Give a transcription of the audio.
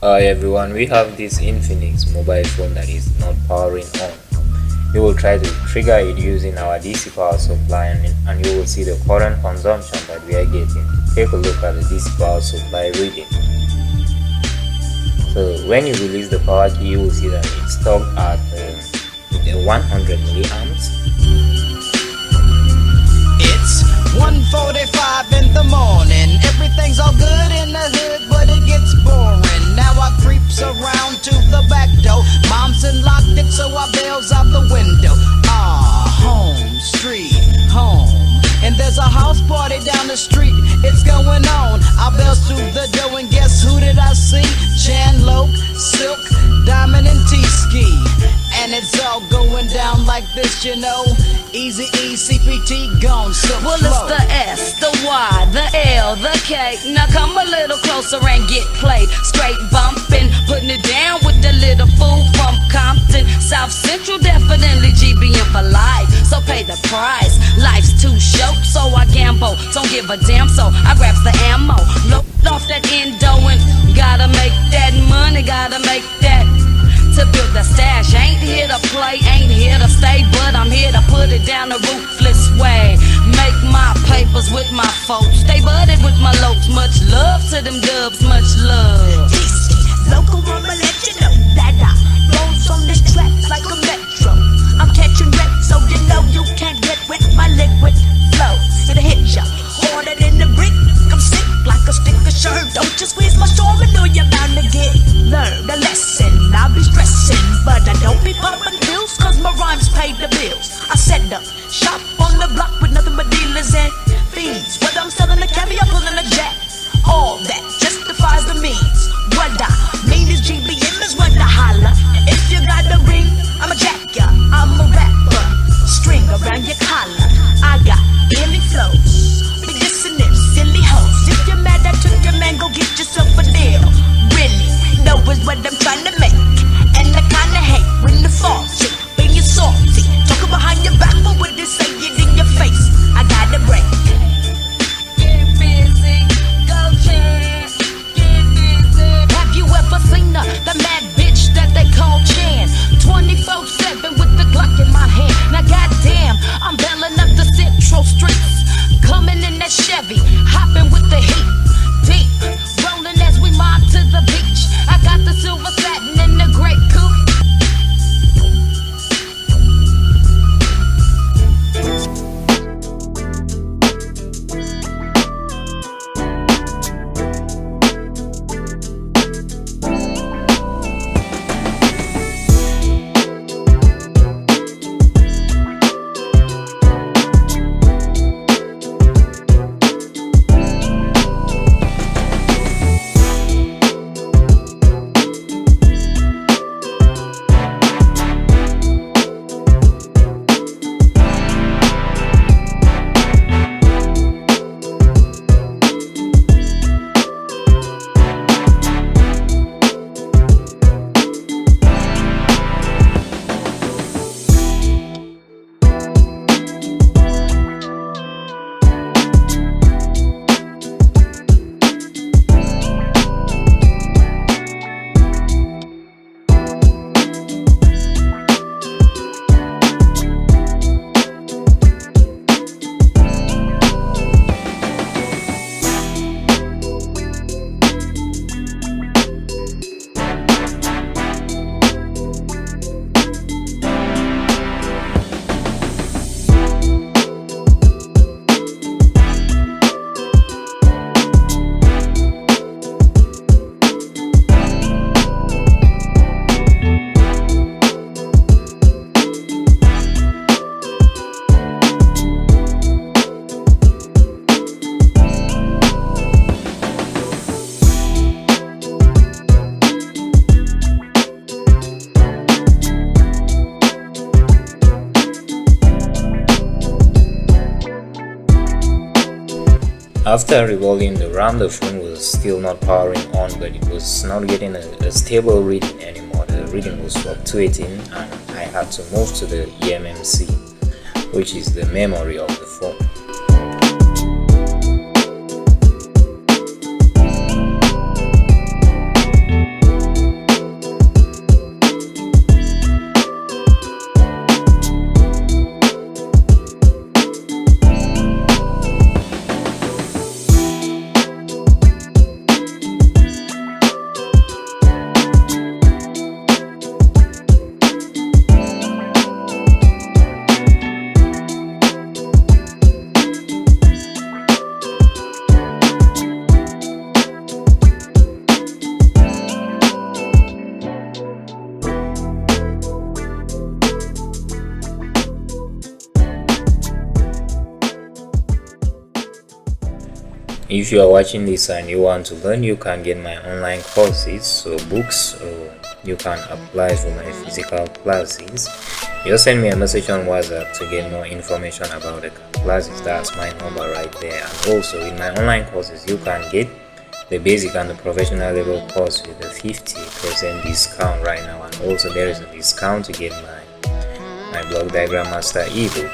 Hi everyone, we have this Infinix mobile phone that is not powering on. We will try to trigger it using our DC power supply and you will see the current consumption that we are getting. Take a look at the DC power supply reading. So when you release the power key, you will see that it's stuck at 100 milliamps. It's 1:45 in the morning. Everything's all good in the hood, but it gets boring. Now I creeps around to the back door. Mom's unlocked it, so I bails out the window. Home, street, home. And there's a house party down the street. It's going on. I bails through the door, and guess who did I see? Chan, Silk, Diamond, and T-Ski. And it's all going down like this, you know. Easy E, CPT gone, so well, it's the S, the Y, the L, the K. Now come a little closer and get played. Straight bumping, putting it down with the little fool from Compton. South Central, definitely GBM for life. So pay the price. Life's too short, so I gamble. Don't give a damn, so I grabs the ammo. Load off that endo and gotta make that money, gotta make that. To build the stash, ain't here to play, ain't here to stay, but I'm here to put it down the ruthless way. Make my papers with my folks, stay budded with my lokes. Much love to them dubs, much love. DC, local mama let you know that I rolls on this track like a metro. I'm catching reps, so you know you can't get with my liquid flow. It'll hit ya harder than the brick. I'm sick like a stick of shirt. Don't just squeeze my soul, I know you're bound to get learn a lesson. I'll be stressing, but I don't be popping pills, cause my rhymes pay the bills. I set up shop on the block with nothing but dealers and fiends. Whether I'm selling a caviar, pulling a jack, all that justifies the means. What I mean is GBM is what I holler. If you got the ring, I'm a jacker, I'm a rapper. String around your collar, I got illy flows. Be dissing them silly hoes. If you're mad I took your man, go get yourself a deal. Really, know is what I'm trying to make. And I kinda hate when the faulty, being salty. Talking behind your back, but when they say it in your face, I got a break. Get busy, go Chan, get busy. Have you ever seen the mad bitch that they call Chan? 24/7 with the Glock in my hand. Now goddamn, I'm bailing up the Central streets. Coming in that Chevy, hopping with the heat. Deep, rolling as we mob to the beach. I got the silver satin and the great coupe. After revolving the RAM, the phone was still not powering on, but it was not getting a stable reading anymore. The reading was fluctuating and I had to move to the eMMC, which is the memory of the phone. if you are watching this and you want to learn, you can get my online courses, so books, or you can apply for my physical classes. Just send me a message on WhatsApp to get more information about the classes. That's my number right there. And also in my online courses, you can get the basic and the professional level course with a 50% discount right now, and also there is a discount to get my block diagram master ebook.